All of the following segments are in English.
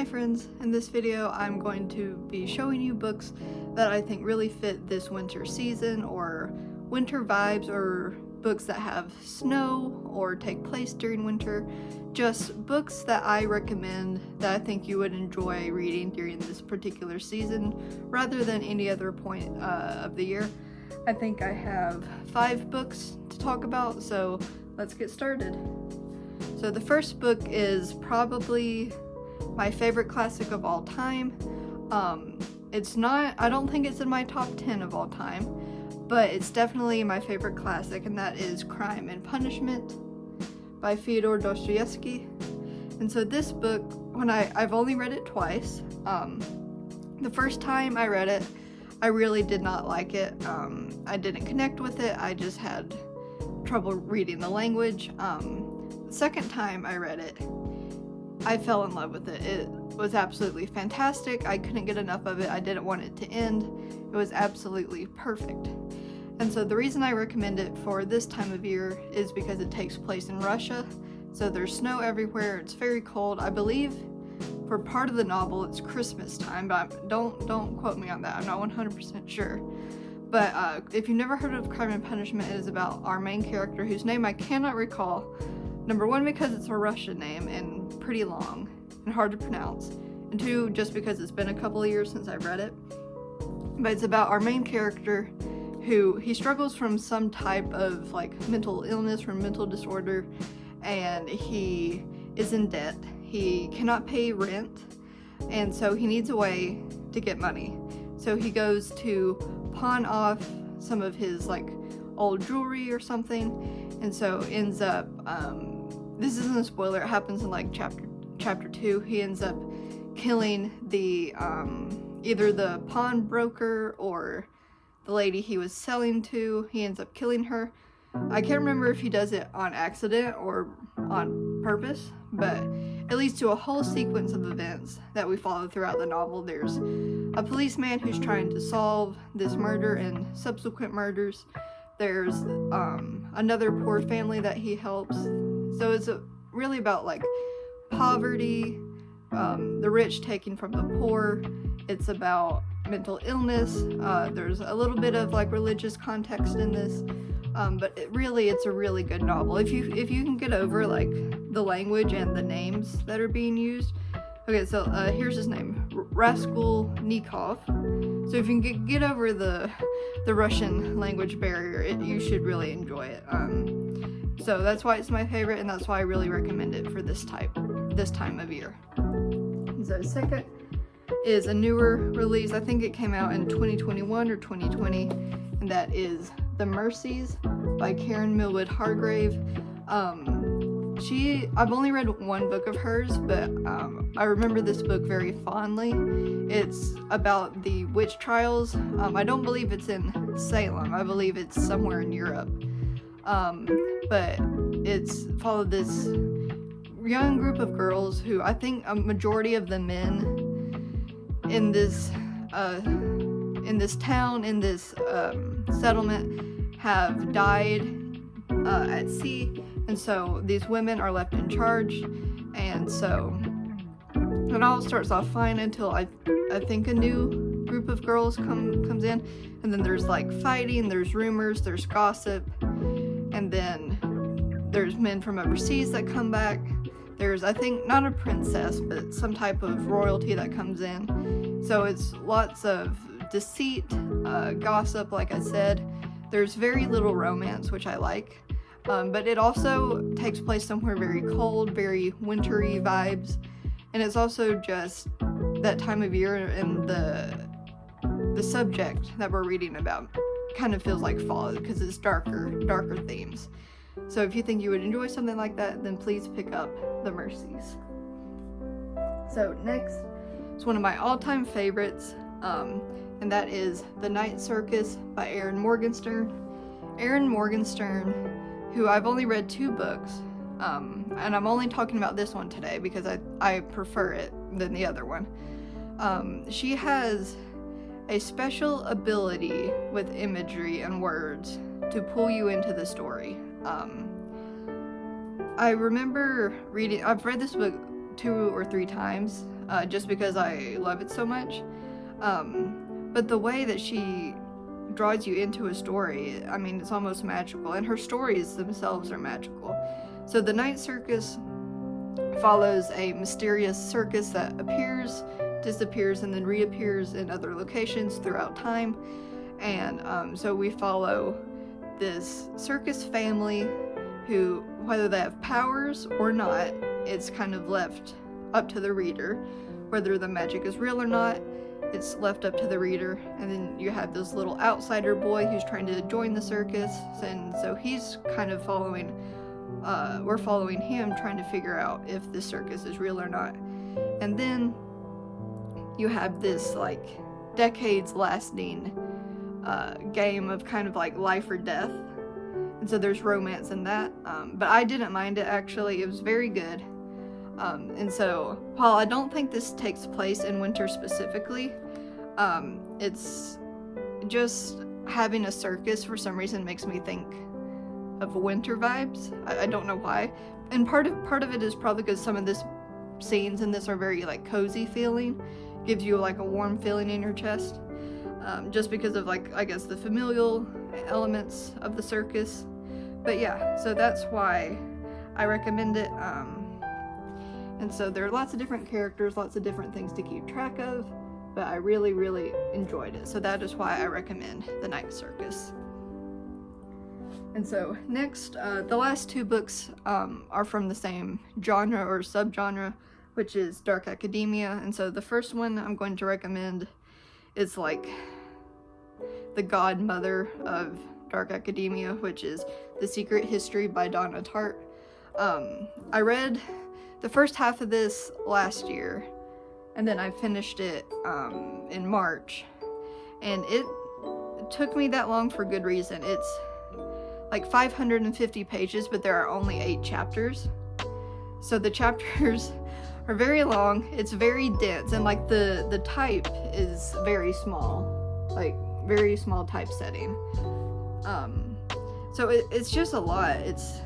Hi friends, in this video I'm going to be showing you books that I think really fit this winter season or winter vibes, or books that have snow or take place during winter. Just books that I recommend that I think you would enjoy reading during this particular season rather than any other point of the year. I think I have 5 books to talk about, so let's get started. So the first book is probably my favorite classic of all time. I don't think it's in my top 10 of all time, but it's definitely my favorite classic, and that is Crime and Punishment by Fyodor Dostoevsky. And so this book, I've only read it twice. The first time I read it, I really did not like it. I didn't connect with it. I just had trouble reading the language. The second time I read it, I fell in love with it. It was absolutely fantastic. I couldn't get enough of it. I didn't want it to end. It was absolutely perfect. And so the reason I recommend it for this time of year is because it takes place in Russia. So there's snow everywhere. It's very cold. I believe for part of the novel it's Christmas time, but don't quote me on that. I'm not 100% sure. But if you've never heard of Crime and Punishment, it is about our main character, whose name I cannot recall. Number 1, because it's a Russian name and pretty long and hard to pronounce, and 2, just because it's been a couple of years since I've read it. But it's about our main character who he struggles from some type of mental illness or mental disorder, and he is in debt. He cannot pay rent, and so he needs a way to get money. So he goes to pawn off some of his old jewelry or something, and so ends up this isn't a spoiler, it happens in chapter 2. He ends up killing the either the pawnbroker or the lady he was selling to. He ends up killing her. I can't remember if he does it on accident or on purpose, but it leads to a whole sequence of events that we follow throughout the novel. There's a policeman who's trying to solve this murder and subsequent murders. There's another poor family that he helps. So it's really about poverty, the rich taking from the poor. It's about mental illness. There's a little bit of religious context in this, but it's a really good novel. If you can get over the language and the names that are being used. Okay, so here's his name, Raskolnikov. So if you can get over the Russian language barrier, you should really enjoy it. So that's why it's my favorite, and that's why I really recommend it for this time of year. So second is a newer release. I think it came out in 2021 or 2020, and that is The Mercies by Karen Millwood Hargrave. I've only read one book of hers, but I remember this book very fondly. It's about the witch trials. I don't believe it's in Salem. I believe it's somewhere in Europe. But it's followed this young group of girls who, I think a majority of the men in this town, in this settlement, have died at sea. And so these women are left in charge, and so it all starts off fine until I think a new group of girls comes in, and then there's fighting, there's rumors, there's gossip, and then there's men from overseas that come back. There's, I think, not a princess, but some type of royalty that comes in. So it's lots of deceit, gossip, like I said. There's very little romance, which I like. But it also takes place somewhere very cold, very wintry vibes, and it's also just that time of year, and the subject that we're reading about kind of feels like fall because it's darker themes. So if you think you would enjoy something like that, then please pick up The Mercies. So next is one of my all-time favorites, and that is The Night Circus by Erin Morgenstern. Erin Morgenstern, who I've only read 2 books, and I'm only talking about this one today because I prefer it than the other one. She has a special ability with imagery and words to pull you into the story. I remember I've read this book 2 or 3 times. just because I love it so much. But the way that she draws you into a story, I mean, it's almost magical, and her stories themselves are magical. So the Night Circus follows a mysterious circus that appears, disappears, and then reappears in other locations throughout time. And so we follow this circus family who, whether they have powers or not, it's kind of left up to the reader. Whether the magic is real or not, it's left up to the reader. And then you have this little outsider boy who's trying to join the circus, and so he's kind of following, we're following him, trying to figure out if the circus is real or not. And then you have this like decades lasting game of kind of like life or death, and so there's romance in that, but I didn't mind it, actually. It was very good. And so while I don't think this takes place in winter specifically, it's just having a circus for some reason makes me think of winter vibes. I don't know why, and part of it is probably because some of this scenes in this are very like cozy feeling, gives you like a warm feeling in your chest, just because of like, I guess, the familial elements of the circus. But yeah, so that's why I recommend it. And so there are lots of different characters, lots of different things to keep track of, but I really, really enjoyed it. So that is why I recommend The Night Circus. And so next, the last two books are from the same genre or subgenre, which is dark academia. And so the first one I'm going to recommend is like the godmother of dark academia, which is The Secret History by Donna Tartt. I read the first half of this last year, and then I finished it in March, and it took me that long for good reason. It's like 550 pages, but there are only 8 chapters, so the chapters are very long. It's very dense, and like the type is very small, like very small typesetting. So it's just a lot. It's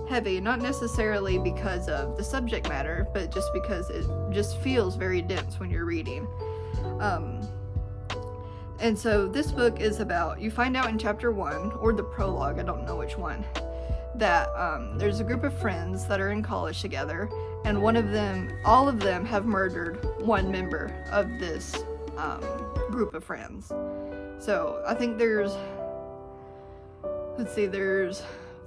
heavy, not necessarily because of the subject matter, but just because it just feels very dense when you're reading. And so this book is about, you find out in chapter 1, or the prologue, I don't know which one, that there's a group of friends that are in college together, and all of them have murdered one member of this group of friends. So I think there's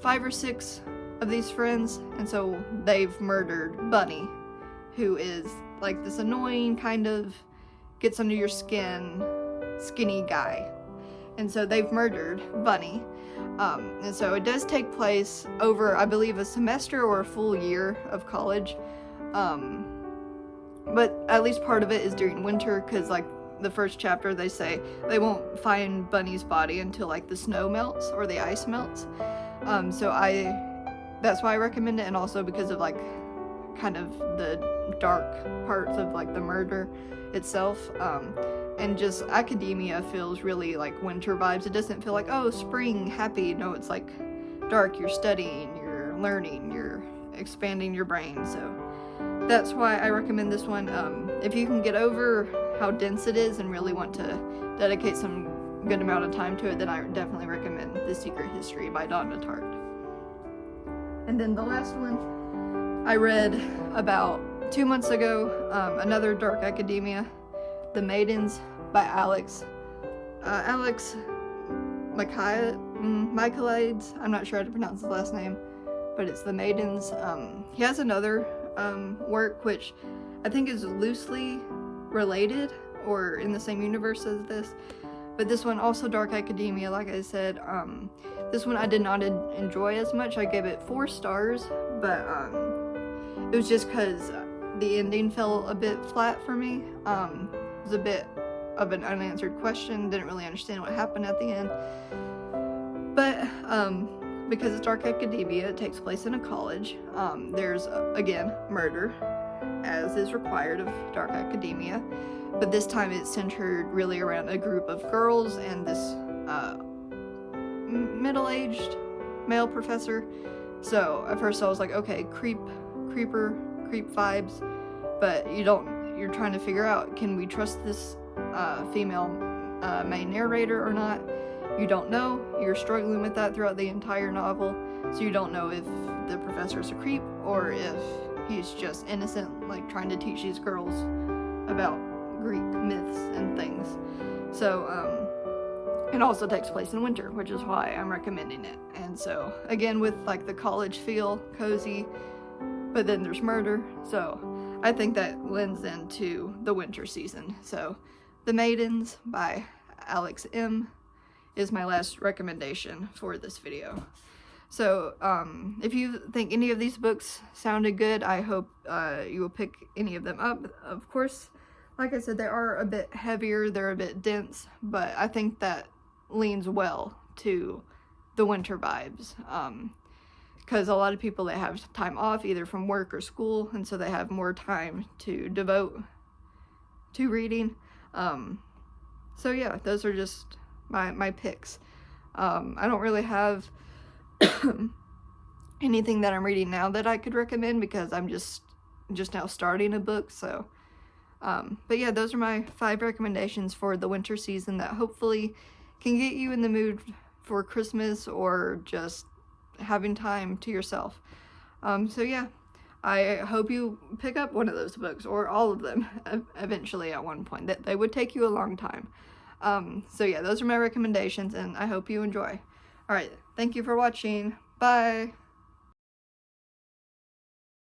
5 or 6 of these friends, and so they've murdered Bunny, who is like this annoying, kind of gets under your skin, skinny guy. And so they've murdered Bunny. And so it does take place over, I believe, a semester or a full year of college. But at least part of it is during winter, because like the first chapter they say they won't find Bunny's body until like the snow melts or the ice melts. So that's why I recommend it, and also because of like kind of the dark parts of like the murder itself. And just academia feels really like winter vibes. It doesn't feel like, oh, spring, happy. No, it's like dark. You're studying, you're learning, you're expanding your brain. So that's why I recommend this one. If you can get over how dense it is and really want to dedicate some good amount of time to it, then I definitely recommend The Secret History by Donna Tartt. And then the last one I read about 2 months ago, another dark academia, The Maidens by Alex Michaelides. I'm not sure how to pronounce his last name, but it's The Maidens. He has another work which I think is loosely related or in the same universe as this, but this one also dark academia, like I said. This one I did not enjoy as much. I gave it 4 stars, but it was just because the ending fell a bit flat for me. It was a bit of an unanswered question, didn't really understand what happened at the end. But because it's dark academia, it takes place in a college. There's, again, murder, as is required of dark academia, but this time it's centered really around a group of girls and this middle-aged male professor. So at first I was like, okay, creep vibes, but you don't you're trying to figure out, can we trust this female main narrator or not? You don't know. You're struggling with that throughout the entire novel, so you don't know if the professor's a creep or if he's just innocent, like trying to teach these girls about Greek myths and things. So it also takes place in winter, which is why I'm recommending it. And so again, with like the college feel, cozy, but then there's murder, so I think that lends into the winter season. So The Maidens by Alex M. is my last recommendation for this video. So if you think any of these books sounded good, I hope you will pick any of them up. Of course, like I said, they are a bit heavier, they're a bit dense, but I think that leans well to the winter vibes. Because a lot of people, they have time off either from work or school, and so they have more time to devote to reading. So yeah, those are just my picks. I don't really have anything that I'm reading now that I could recommend because I'm just now starting a book. So but yeah, those are my 5 recommendations for the winter season that hopefully can get you in the mood for Christmas or just having time to yourself. So yeah, I hope you pick up one of those books or all of them eventually at one point. That they would take you a long time. So yeah, those are my recommendations, and I hope you enjoy. All right, thank you for watching. Bye.